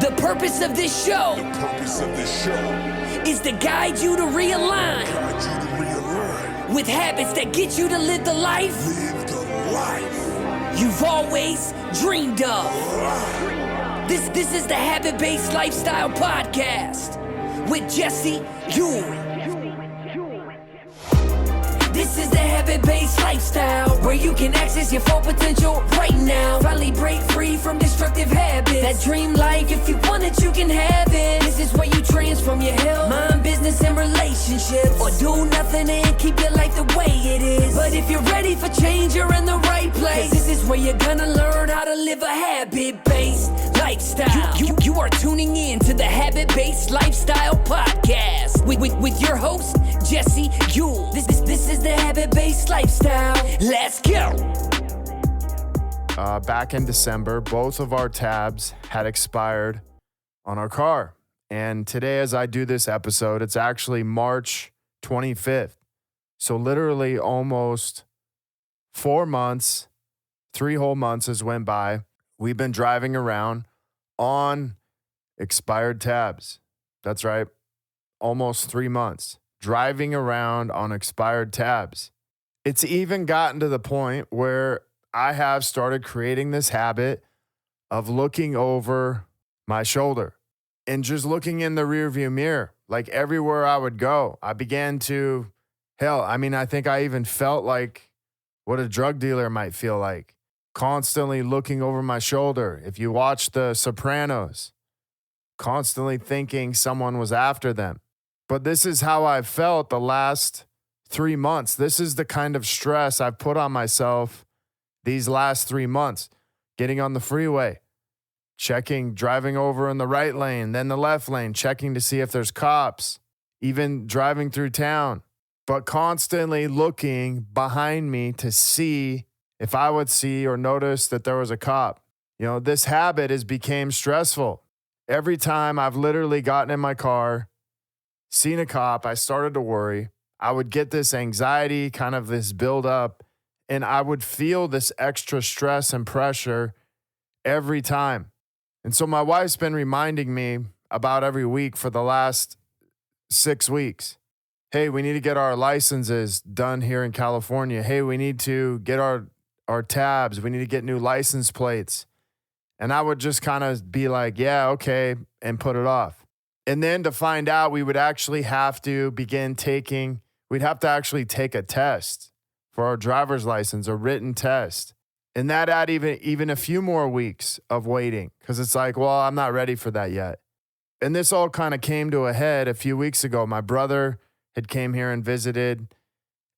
The purpose of this show is to guide you to realign with habits that get you to live the life you've always dreamed of. This is the Habit-Based Lifestyle Podcast with Jesse Ewing. This is the Habit-Based Lifestyle, where you can access your full potential right now. Finally break free from destructive habits. That dream life, if you want it, you can have it. This is where you transform your health, mind, business, and relationships. Or do nothing and keep your life the way it is. But if you're ready for change, you're in the right place. This is where you're gonna learn how to live a habit-based lifestyle. You are tuning in to the Habit-Based Lifestyle Podcast with your host, Jesse Ewing. This is the Habit-Based Lifestyle. Let's go. Back in December, both of our tabs had expired on our car. And today, as I do this episode, it's actually March 25th. So literally almost 4 months, 3 whole months has went by. We've been driving around on expired tabs. That's right. Almost 3 months driving around on expired tabs. It's even gotten to the point where I have started creating this habit of looking over my shoulder and just looking in the rearview mirror. Like everywhere I would go, I began to, I think I even felt like what a drug dealer might feel like, constantly looking over my shoulder. If you watch The Sopranos, constantly thinking someone was after them. But this is how I've felt the last 3 months. This is the kind of stress I've put on myself these last 3 months. Getting on the freeway, driving over in the right lane, then the left lane, checking to see if there's cops, even driving through town, but constantly looking behind me to see if I would see or notice that there was a cop. This habit has become stressful. Every time I've literally gotten in my car, seen a cop, I started to worry. I would get this anxiety, kind of this build up, and I would feel this extra stress and pressure every time. And so my wife's been reminding me about every week for the last 6 weeks. Hey, we need to get our licenses done here in California. Hey, we need to get our tabs. We need to get new license plates. And I would just kind of be like, yeah, okay, and put it off. And then to find out, we would actually have to we'd have to actually take a test for our driver's license, a written test. And that add even a few more weeks of waiting, because it's like, well, I'm not ready for that yet. And this all kind of came to a head a few weeks ago. My brother had came here and visited,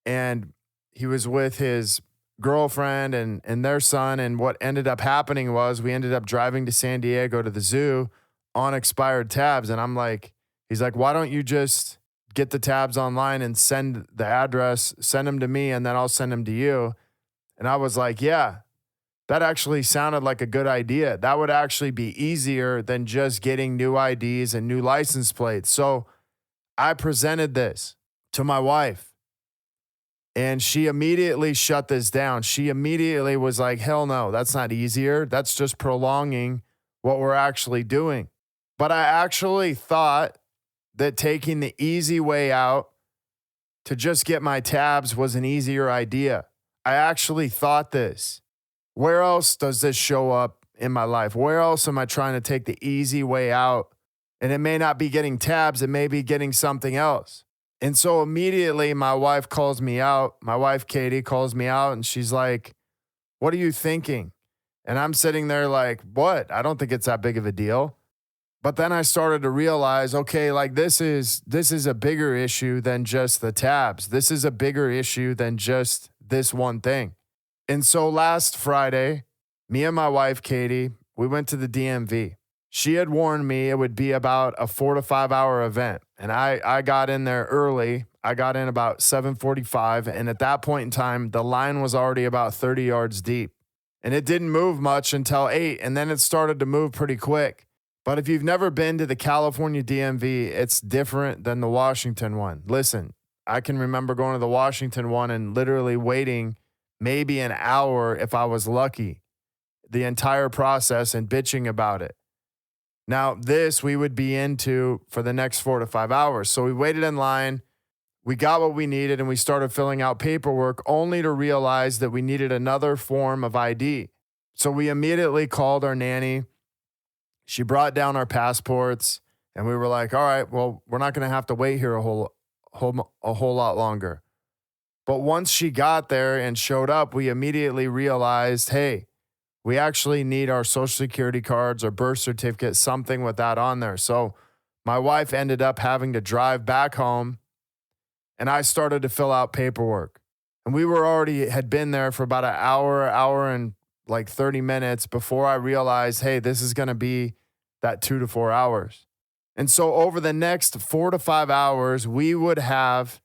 and he was with his girlfriend and their son. And what ended up happening was we ended up driving to San Diego to the zoo on expired tabs. And he's like, why don't you just get the tabs online and send the address, send them to me, and then I'll send them to you. And I was like, yeah, that actually sounded like a good idea. That would actually be easier than just getting new IDs and new license plates. So I presented this to my wife, and she immediately shut this down. She immediately was like, hell no, that's not easier. That's just prolonging what we're actually doing. But I actually thought that taking the easy way out to just get my tabs was an easier idea. I actually thought this. Where else does this show up in my life? Where else am I trying to take the easy way out? And it may not be getting tabs, it may be getting something else. And so immediately my wife calls me out. My wife, Katie, calls me out, and she's like, what are you thinking? And I'm sitting there like, what? I don't think it's that big of a deal. But then I started to realize, okay, like this is a bigger issue than just the tabs. This is a bigger issue than just this one thing. And so last Friday, me and my wife, Katie, we went to the DMV. She had warned me it would be about a 4 to 5 hour event. And I got in there early. I got in about 7:45. And at that point in time, the line was already about 30 yards deep. And it didn't move much until 8. And then it started to move pretty quick. But if you've never been to the California DMV, it's different than the Washington one. Listen, I can remember going to the Washington one and literally waiting maybe an hour if I was lucky, the entire process, and bitching about it. Now, this we would be into for the next 4 to 5 hours. So we waited in line, we got what we needed, and we started filling out paperwork only to realize that we needed another form of ID. So we immediately called our nanny. She brought down our passports, and we were like, all right, well, we're not going to have to wait here a whole lot longer. But once she got there and showed up, we immediately realized, hey, we actually need our social security cards or birth certificate, something with that on there. So my wife ended up having to drive back home, and I started to fill out paperwork. And we had been there for about an hour and like 30 minutes before I realized, hey, this is going to be that 2 to 4 hours. And so over the next 4 to 5 hours, we would have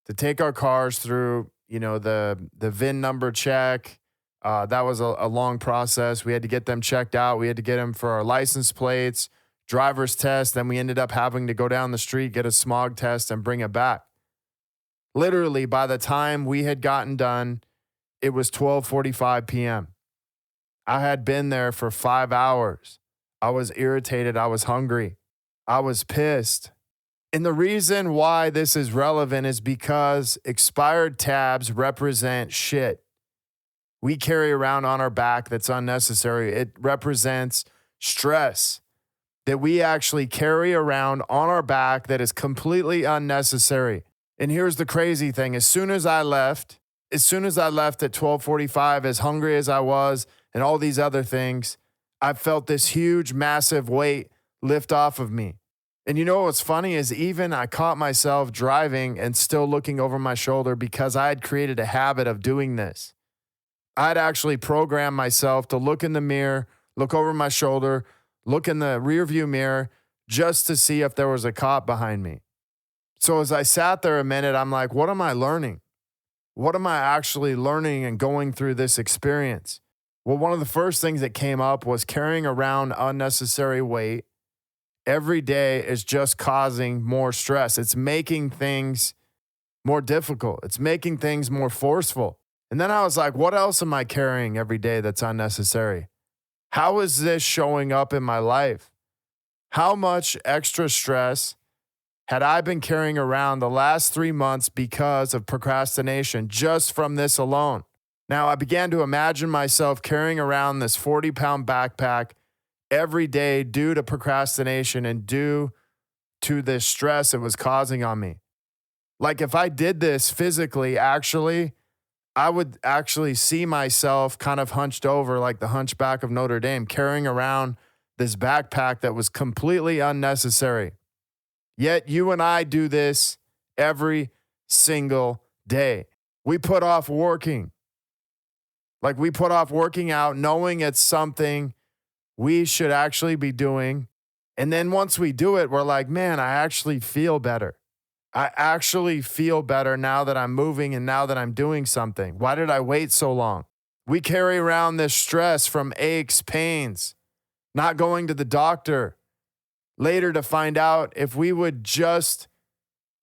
to take our cars through, the VIN number check. That was a long process. We had to get them checked out. We had to get them for our license plates, driver's test. Then we ended up having to go down the street, get a smog test, and bring it back. Literally, by the time we had gotten done, it was 12:45 p.m. I had been there for 5 hours. I was irritated. I was hungry. I was pissed. And the reason why this is relevant is because expired tabs represent shit we carry around on our back that's unnecessary. It represents stress that we actually carry around on our back that is completely unnecessary. And here's the crazy thing. As soon as I left at 12:45, as hungry as I was and all these other things, I felt this huge, massive weight lift off of me. And you know what's funny is even I caught myself driving and still looking over my shoulder because I had created a habit of doing this. I'd actually programmed myself to look in the mirror, look over my shoulder, look in the rearview mirror just to see if there was a cop behind me. So as I sat there a minute, I'm like, what am I learning? What am I actually learning and going through this experience? Well, one of the first things that came up was carrying around unnecessary weight every day is just causing more stress. It's making things more difficult. It's making things more forceful. And then I was like, what else am I carrying every day that's unnecessary? How is this showing up in my life? How much extra stress had I been carrying around the last 3 months because of procrastination just from this alone? Now, I began to imagine myself carrying around this 40-pound backpack every day due to procrastination and due to this stress it was causing on me. Like if I did this physically, I would actually see myself kind of hunched over like the Hunchback of Notre Dame, carrying around this backpack that was completely unnecessary. Yet you and I do this every single day. We put off working. Like we put off working out knowing it's something we should actually be doing. And then once we do it, we're like, man, I actually feel better. I actually feel better now that I'm moving and now that I'm doing something. Why did I wait so long? We carry around this stress from aches, pains, not going to the doctor. Later to find out if we would just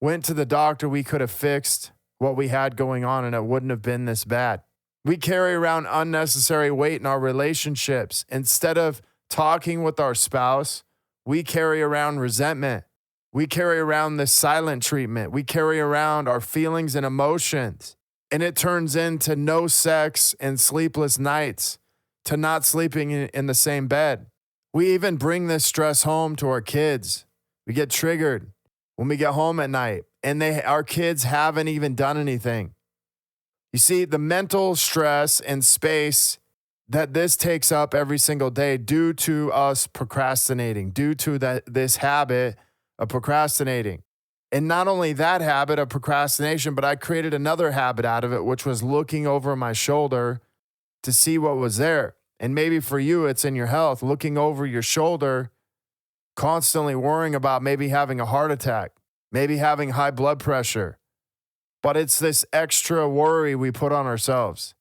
went to the doctor, we could have fixed what we had going on and it wouldn't have been this bad. We carry around unnecessary weight in our relationships. Instead of talking with our spouse, we carry around resentment. We carry around this silent treatment. We carry around our feelings and emotions. And it turns into no sex and sleepless nights, to not sleeping in the same bed. We even bring this stress home to our kids. We get triggered when we get home at night and our kids haven't even done anything. You see, the mental stress and space that this takes up every single day due to us procrastinating, due to this habit of procrastinating. And not only that habit of procrastination, but I created another habit out of it, which was looking over my shoulder to see what was there. And maybe for you, it's in your health, looking over your shoulder, constantly worrying about maybe having a heart attack, maybe having high blood pressure. But it's this extra worry we put on ourselves.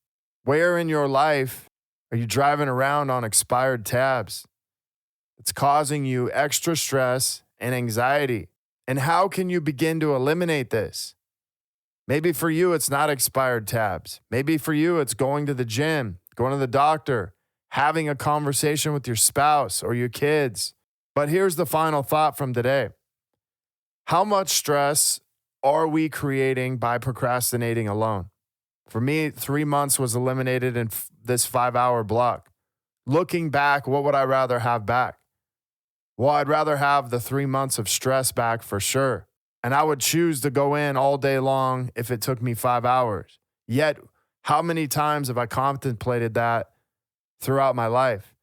Where in your life are you driving around on expired tabs? It's causing you extra stress and anxiety. And how can you begin to eliminate this? Maybe for you, it's not expired tabs. Maybe for you, it's going to the gym, going to the doctor, having a conversation with your spouse or your kids, But here's the final thought from today. How much stress are we creating by procrastinating alone? For me, 3 months was eliminated in this 5-hour block. Looking back, what would I rather have back? Well, I'd rather have the 3 months of stress back for sure. And I would choose to go in all day long if it took me 5 hours. Yet, how many times have I contemplated that throughout my life?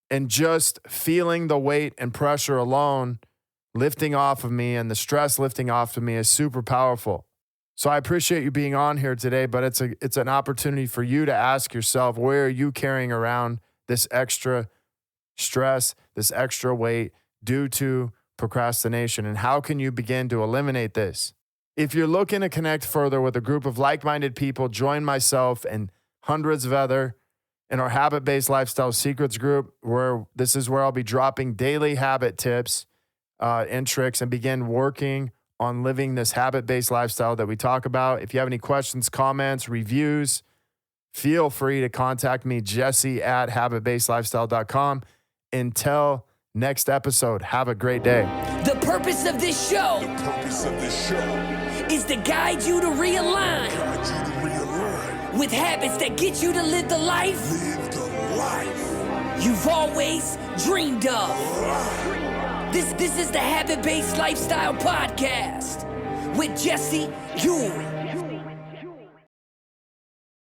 And just feeling the weight and pressure alone lifting off of me and the stress lifting off of me is super powerful. So I appreciate you being on here today, but it's an opportunity for you to ask yourself, where are you carrying around this extra stress, this extra weight due to procrastination? And how can you begin to eliminate this? If you're looking to connect further with a group of like-minded people, join myself and hundreds of other in our Habit-Based Lifestyle Secrets group, where this is where I'll be dropping daily habit tips and tricks and begin working on living this habit-based lifestyle that we talk about. If you have any questions, comments, reviews, feel free to contact me, jesse@habitbasedlifestyle.com. Until next episode, have a great day. The purpose of this show is to guide you to realign with habits that get you to live the life you've always dreamed of. This is the Habit-Based Lifestyle Podcast with Jesse Ewing.